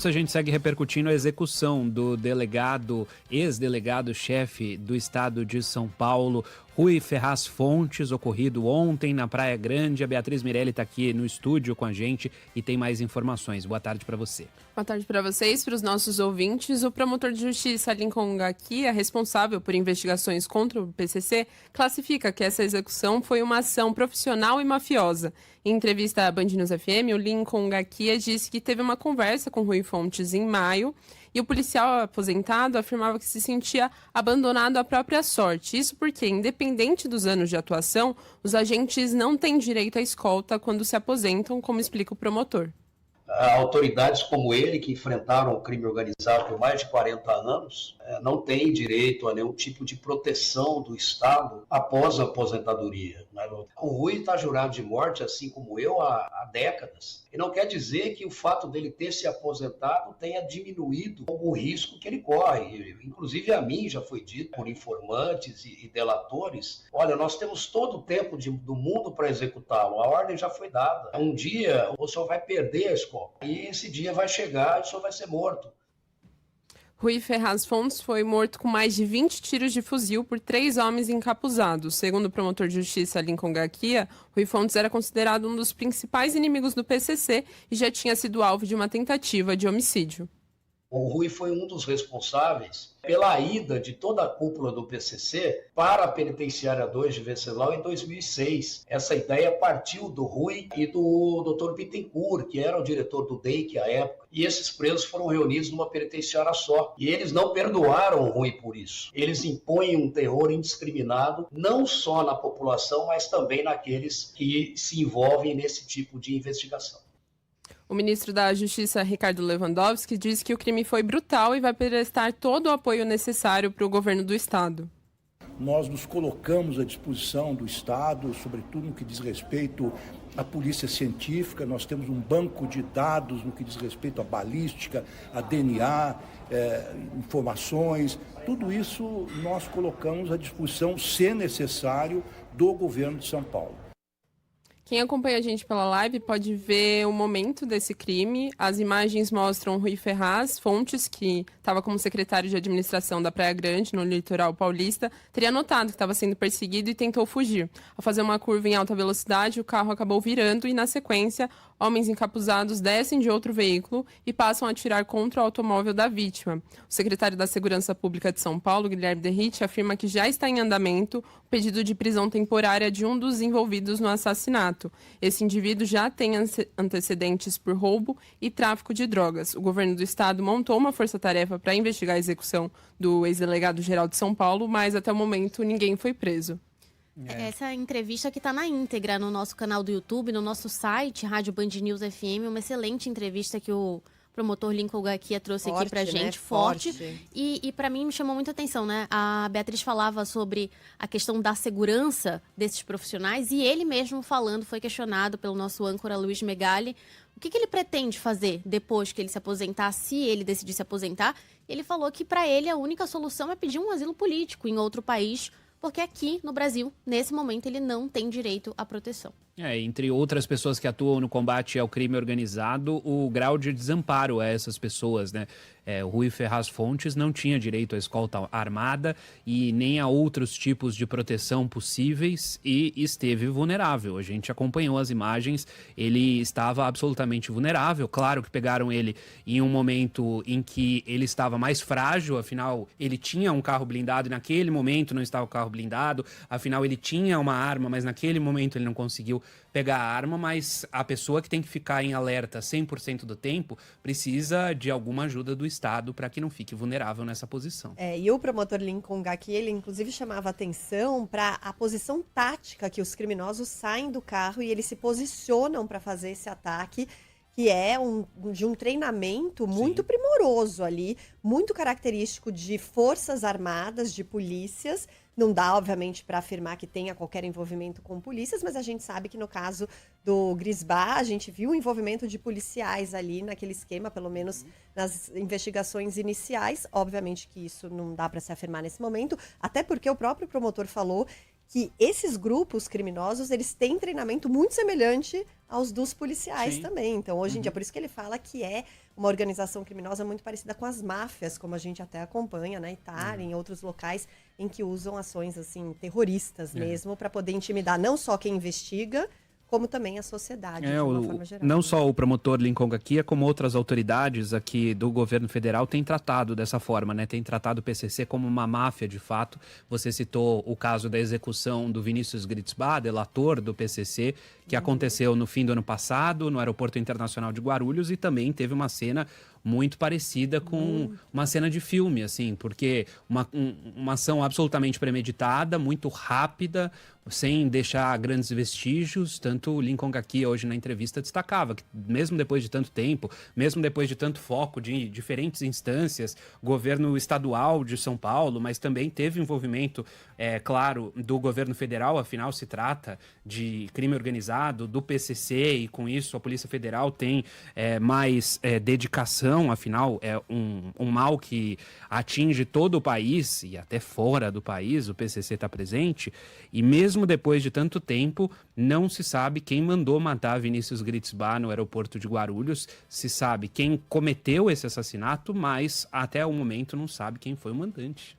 A gente segue repercutindo a execução do ex-delegado-chefe do estado de São Paulo, Rui Ferraz Fontes, ocorrido ontem na Praia Grande. A Beatriz Mirelli está aqui no estúdio com a gente e tem mais informações. Boa tarde para você. Boa tarde para vocês, para os nossos ouvintes. O promotor de justiça Lincoln Ngakia, responsável por investigações contra o PCC, classifica que essa execução foi uma ação profissional e mafiosa. Em entrevista à Band News FM, o Lincoln Ngakia disse que teve uma conversa com Rui Fontes em maio e o policial aposentado afirmava que se sentia abandonado à própria sorte. Isso porque, independente dos anos de atuação, os agentes não têm direito à escolta quando se aposentam, como explica o promotor. Autoridades como ele, que enfrentaram o crime organizado por mais de 40 anos, não têm direito a nenhum tipo de proteção do Estado após a aposentadoria. O Rui está jurado de morte, assim como eu, há décadas. E não quer dizer que o fato dele ter se aposentado tenha diminuído o risco que ele corre. Inclusive a mim já foi dito por informantes e delatores, olha, nós temos todo o tempo do mundo para executá-lo, a ordem já foi dada. Um dia o senhor vai perder a escola. E esse dia vai chegar e o senhor vai ser morto. Rui Ferraz Fontes foi morto com mais de 20 tiros de fuzil por 3 homens encapuzados. Segundo o promotor de justiça Lincoln Ngakia, Rui Fontes era considerado um dos principais inimigos do PCC e já tinha sido alvo de uma tentativa de homicídio. O Rui foi um dos responsáveis pela ida de toda a cúpula do PCC para a Penitenciária 2 de Venceslau em 2006. Essa ideia partiu do Rui e do Dr. Bittencourt, que era o diretor do DEIC à época. E esses presos foram reunidos numa penitenciária só. E eles não perdoaram o Rui por isso. Eles impõem um terror indiscriminado, não só na população, mas também naqueles que se envolvem nesse tipo de investigação. O ministro da Justiça, Ricardo Lewandowski, disse que o crime foi brutal e vai prestar todo o apoio necessário para o governo do Estado. Nós nos colocamos à disposição do Estado, sobretudo no que diz respeito à polícia científica. Nós temos um banco de dados no que diz respeito à balística, a DNA, informações. Tudo isso nós colocamos à disposição, se necessário, do governo de São Paulo. Quem acompanha a gente pela live pode ver o momento desse crime. As imagens mostram Rui Ferraz Fontes, que estava como secretário de administração da Praia Grande, no litoral paulista, teria notado que estava sendo perseguido e tentou fugir. Ao fazer uma curva em alta velocidade, o carro acabou virando e, na sequência, homens encapuzados descem de outro veículo e passam a atirar contra o automóvel da vítima. O secretário da Segurança Pública de São Paulo, Guilherme Derrite, afirma que já está em andamento o pedido de prisão temporária de um dos envolvidos no assassinato. Esse indivíduo já tem antecedentes por roubo e tráfico de drogas. O governo do estado montou uma força-tarefa para investigar a execução do ex-delegado-geral de São Paulo, mas até o momento ninguém foi preso. Essa entrevista que está na íntegra no nosso canal do YouTube, no nosso site, Rádio Band News FM, uma excelente entrevista que o promotor Lincoln Ngakia trouxe aqui pra gente, né? Forte. E para mim me chamou muita atenção, né? A Beatriz falava sobre a questão da segurança desses profissionais e ele mesmo falando, foi questionado pelo nosso âncora Luiz Megali, o que ele pretende fazer depois que ele se aposentar, se ele decidir se aposentar. Ele falou que para ele a única solução é pedir um asilo político em outro país, porque aqui no Brasil, nesse momento, ele não tem direito à proteção. Entre outras pessoas que atuam no combate ao crime organizado, o grau de desamparo a essas pessoas, né? O Rui Ferraz Fontes não tinha direito à escolta armada e nem a outros tipos de proteção possíveis e esteve vulnerável. A gente acompanhou as imagens, ele estava absolutamente vulnerável. Claro que pegaram ele em um momento em que ele estava mais frágil, afinal ele tinha um carro blindado e naquele momento não estava o carro blindado, afinal ele tinha uma arma, mas naquele momento ele não conseguiu pegar a arma, mas a pessoa que tem que ficar em alerta 100% do tempo precisa de alguma ajuda do Estado para que não fique vulnerável nessa posição. E o promotor Lincoln Ngakia, ele inclusive chamava atenção para a posição tática que os criminosos saem do carro e eles se posicionam para fazer esse ataque, que é de um treinamento muito primoroso ali, muito característico de forças armadas, de polícias. Não dá, obviamente, para afirmar que tenha qualquer envolvimento com polícias, mas a gente sabe que no caso do Grisbá, a gente viu o envolvimento de policiais ali naquele esquema, pelo menos nas investigações iniciais. Obviamente que isso não dá para se afirmar nesse momento, até porque o próprio promotor falou que esses grupos criminosos, eles têm treinamento muito semelhante aos dos policiais também. Então, hoje em dia, por isso que ele fala que é uma organização criminosa muito parecida com as máfias, como a gente até acompanha na Itália, em outros locais, em que usam ações assim terroristas mesmo, para poder intimidar não só quem investiga, como também a sociedade, de uma forma geral. Não só o promotor Lincoln Gaquia, como outras autoridades aqui do governo federal têm tratado dessa forma, né? Tem tratado o PCC como uma máfia, de fato. Você citou o caso da execução do Vinícius Gritzbach, delator do PCC, que aconteceu no fim do ano passado, no Aeroporto Internacional de Guarulhos, e também teve uma cena muito parecida com uma cena de filme, assim, porque uma ação absolutamente premeditada, muito rápida, sem deixar grandes vestígios. Tanto o Lincoln Gaquia hoje na entrevista destacava que mesmo depois de tanto tempo, mesmo depois de tanto foco de diferentes instâncias, governo estadual de São Paulo, mas também teve envolvimento, claro, do governo federal, afinal se trata de crime organizado, do PCC, e com isso a Polícia Federal tem mais dedicação, afinal é um mal que atinge todo o país e até fora do país, o PCC está presente, e mesmo depois de tanto tempo, não se sabe quem mandou matar Vinícius Gritzbach no aeroporto de Guarulhos. Se sabe quem cometeu esse assassinato, mas até o momento não sabe quem foi o mandante.